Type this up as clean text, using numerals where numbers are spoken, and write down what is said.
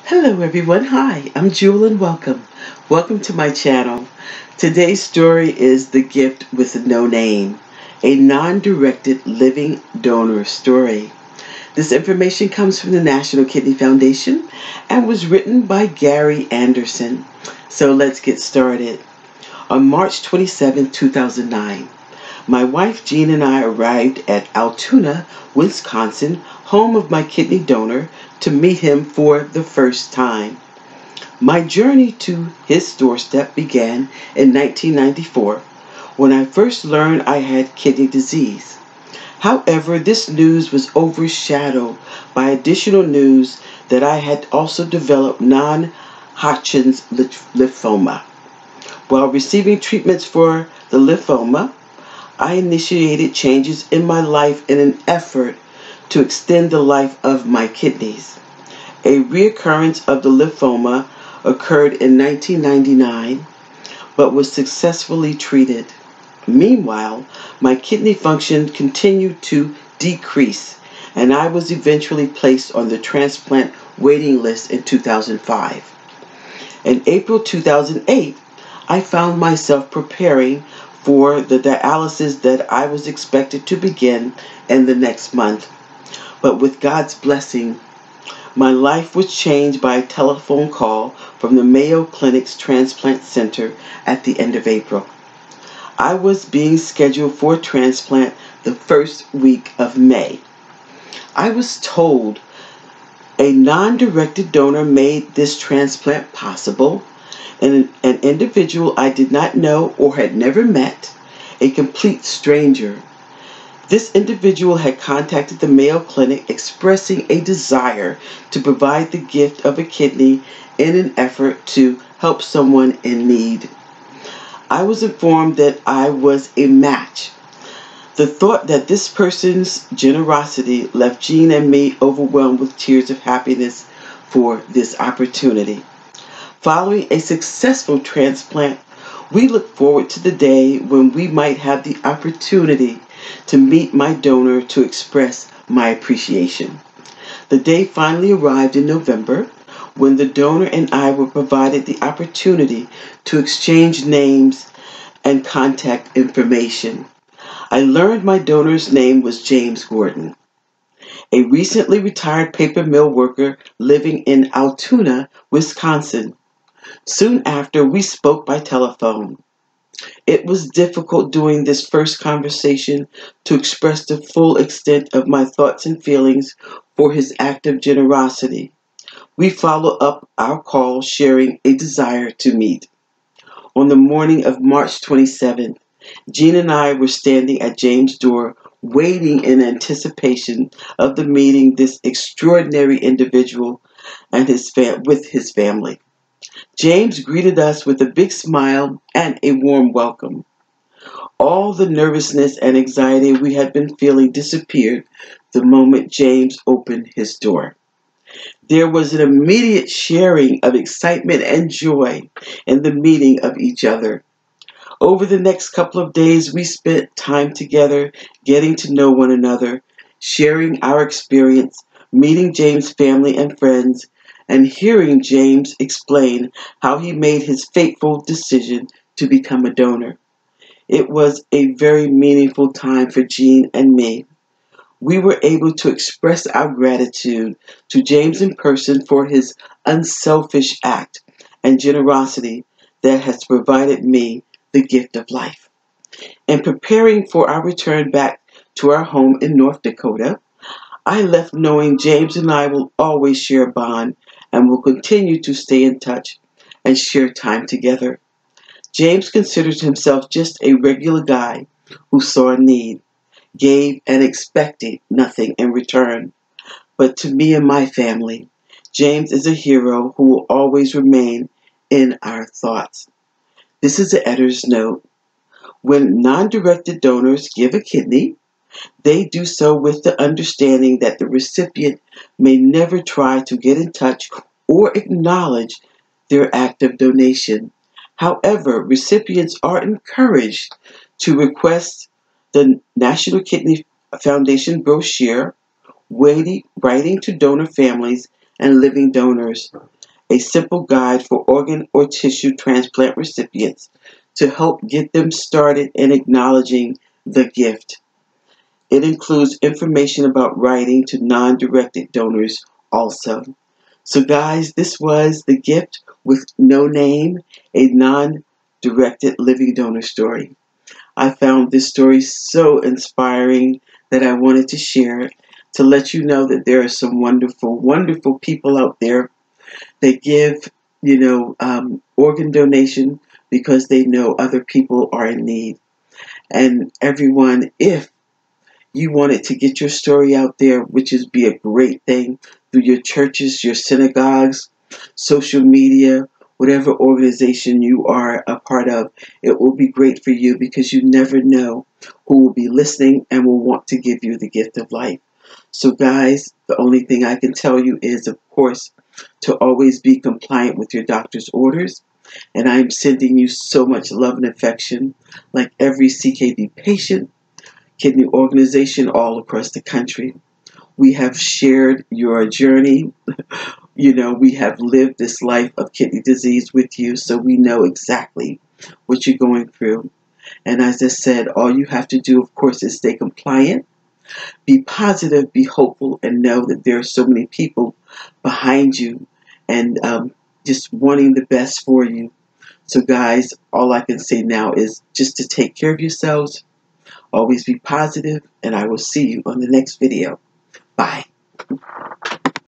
Hello everyone, hi, I'm Jewel and welcome. Welcome to my channel. Today's story is The Gift with No Name, a non-directed living donor story. This information comes from the National Kidney Foundation and was written by Gary Anderson. So let's get started. On March 27, 2009, my wife Jean and I arrived at Altoona, Wisconsin, home of my kidney donor, to meet him for the first time. My journey to his doorstep began in 1994 when I first learned I had kidney disease. However, this news was overshadowed by additional news that I had also developed non-Hodgkin's lymphoma. While receiving treatments for the lymphoma, I initiated changes in my life in an effort to extend the life of my kidneys. A reoccurrence of the lymphoma occurred in 1999, but was successfully treated. Meanwhile, my kidney function continued to decrease, and I was eventually placed on the transplant waiting list in 2005. In April 2008, I found myself preparing for the dialysis that I was expected to begin in the next month. But with God's blessing, my life was changed by a telephone call from the Mayo Clinic's Transplant Center at the end of April. I was being scheduled for transplant the first week of May. I was told a non-directed donor made this transplant possible, and an individual I did not know or had never met, a complete stranger. This individual had contacted the Mayo Clinic expressing a desire to provide the gift of a kidney in an effort to help someone in need. I was informed that I was a match. The thought that this person's generosity left Jean and me overwhelmed with tears of happiness for this opportunity. Following a successful transplant, we look forward to the day when we might have the opportunity to meet my donor to express my appreciation. The day finally arrived in November when the donor and I were provided the opportunity to exchange names and contact information. I learned my donor's name was James Gordon, a recently retired paper mill worker living in Altoona, Wisconsin. Soon after, we spoke by telephone. It was difficult during this first conversation to express the full extent of my thoughts and feelings for his act of generosity. We followed up our call sharing a desire to meet. On the morning of March 27th, Jean and I were standing at James' door waiting in anticipation of the meeting this extraordinary individual and with his family. James greeted us with a big smile and a warm welcome. All the nervousness and anxiety we had been feeling disappeared the moment James opened his door. There was an immediate sharing of excitement and joy in the meeting of each other. Over the next couple of days, we spent time together, getting to know one another, sharing our experience, meeting James' family and friends, and hearing James explain how he made his fateful decision to become a donor. It was a very meaningful time for Jean and me. We were able to express our gratitude to James in person for his unselfish act and generosity that has provided me the gift of life. In preparing for our return back to our home in North Dakota, I left knowing James and I will always share a bond and will continue to stay in touch and share time together. James considers himself just a regular guy who saw a need, gave, and expected nothing in return. But to me and my family, James is a hero who will always remain in our thoughts. This is the editor's note. When non-directed donors give a kidney, they do so with the understanding that the recipient may never try to get in touch or acknowledge their act of donation. However, recipients are encouraged to request the National Kidney Foundation brochure, writing to donor families and living donors. a simple guide for organ or tissue transplant recipients to help get them started in acknowledging the gift. It includes information about writing to non-directed donors also. So guys, this was The Gift with No Name, a non-directed living donor story. I found this story so inspiring that I wanted to share it to let you know that there are some wonderful, wonderful people out there that give, organ donation because they know other people are in need. And everyone, if you wanted to get your story out there, which is be a great thing through your churches, your synagogues, social media, whatever organization you are a part of, it will be great for you because you never know who will be listening and will want to give you the gift of life. So guys, the only thing I can tell you is, of course, to always be compliant with your doctor's orders. And I'm sending you so much love and affection, like every CKD patient, kidney organization all across the country. We have shared your journey. We have lived this life of kidney disease with you, so we know exactly what you're going through. And as I said, all you have to do, of course, is stay compliant, be positive, be hopeful, and know that there are so many people behind you and just wanting the best for you. So guys, all I can say now is just to take care of yourselves, always be positive, and I will see you on the next video. Bye.